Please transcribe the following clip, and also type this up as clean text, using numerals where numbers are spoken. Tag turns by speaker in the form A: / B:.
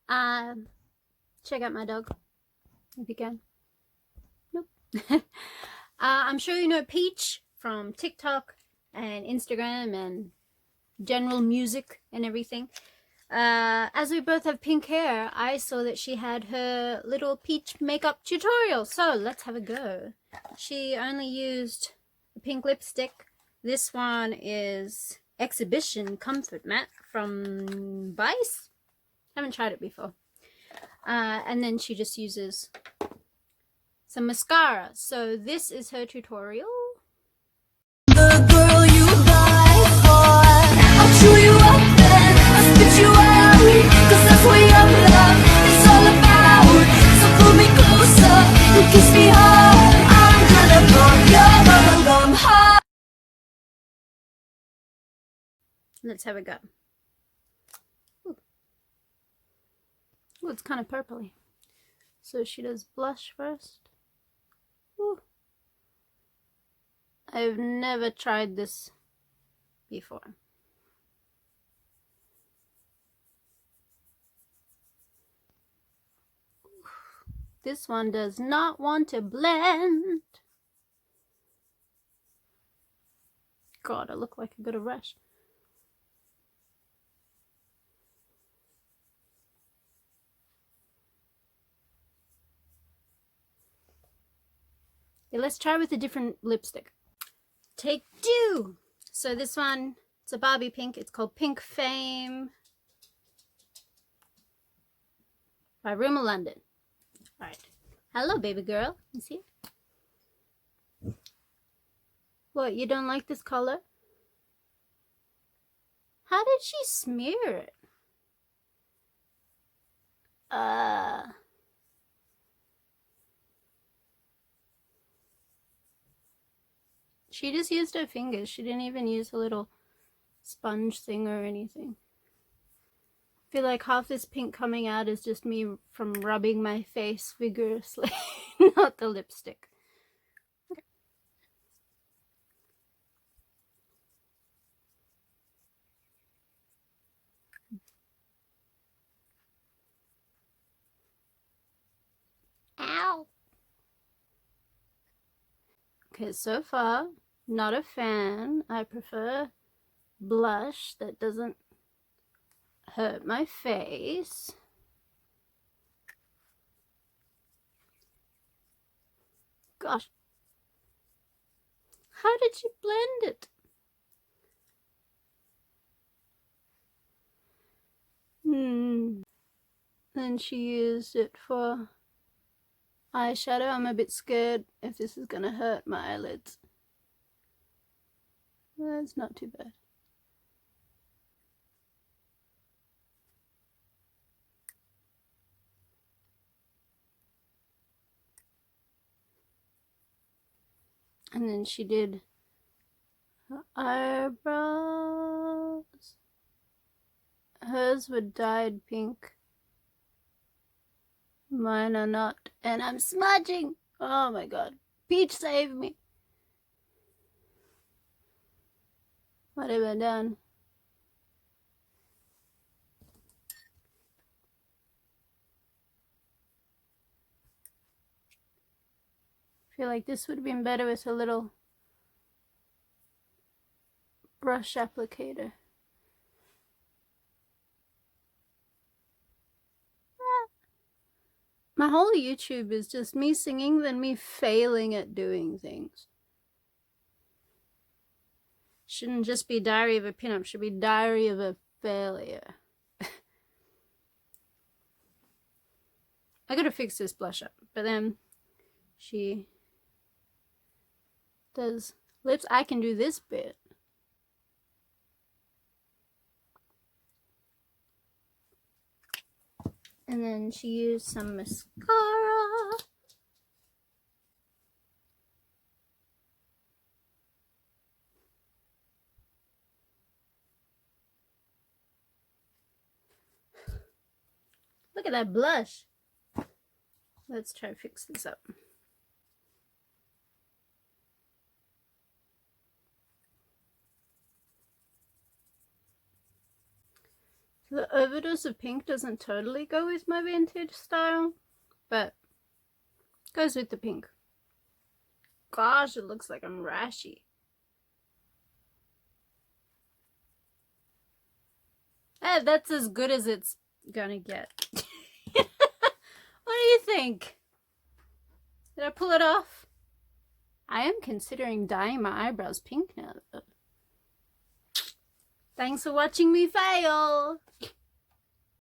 A: Check out my dog if you can. Nope. I'm sure you know Peach from TikTok and Instagram and general music and everything. As we both have pink hair, I saw that she had her little Peach makeup tutorial, so let's have a go. She only used a pink lipstick. This one is Exhibition Comfort Matte from Vice. Haven't tried it before. And then she just uses some mascara. So this is her tutorial. The girl you lie for, I'll chew you up then I'll spit you out, 'cause that's what your love is all about. So pull me closer and kiss me hard. I'm gonna blow your bubblegum heart. Let's have a go. Ooh, it's kind of purpley. So she does blush first. Ooh. I've never tried this before. This one does not want to blend. God, I look like I got a rash. Okay, let's try with a different lipstick. Take two. So this one, it's a Barbie pink. It's called Pink Fame by Rimmel London. All right. Hello, baby girl. You see it? What, you don't like this color? How did she smear it? She just used her fingers. She didn't even use a little sponge thing or anything. I feel like half this pink coming out is just me from rubbing my face vigorously, not the lipstick. Ow! Okay, so far, not a fan. I prefer blush that doesn't hurt my face. Gosh. How did you blend it? Then she used it for eyeshadow. I'm a bit scared if this is gonna hurt my eyelids. That's not too bad. And then she did her eyebrows. Hers were dyed pink. Mine are not. And I'm smudging. Oh my god. Peach, save me. What have I done? I feel like this would have been better with a little brush applicator. My whole YouTube is just me singing, then me failing at doing things. Shouldn't just be Diary of a Pinup, should be Diary of a Failure. I gotta fix this blush up, but then she does lips. I can do this bit. And then she used some mascara. Look at that blush. Let's try to fix this up. The overdose of pink doesn't totally go with my vintage style, but goes with the pink. Gosh, it looks like I'm rashy. That's as good as it's gonna get. What do you think? Did I pull it off? I am considering dyeing my eyebrows pink now, though. Thanks for watching me fail.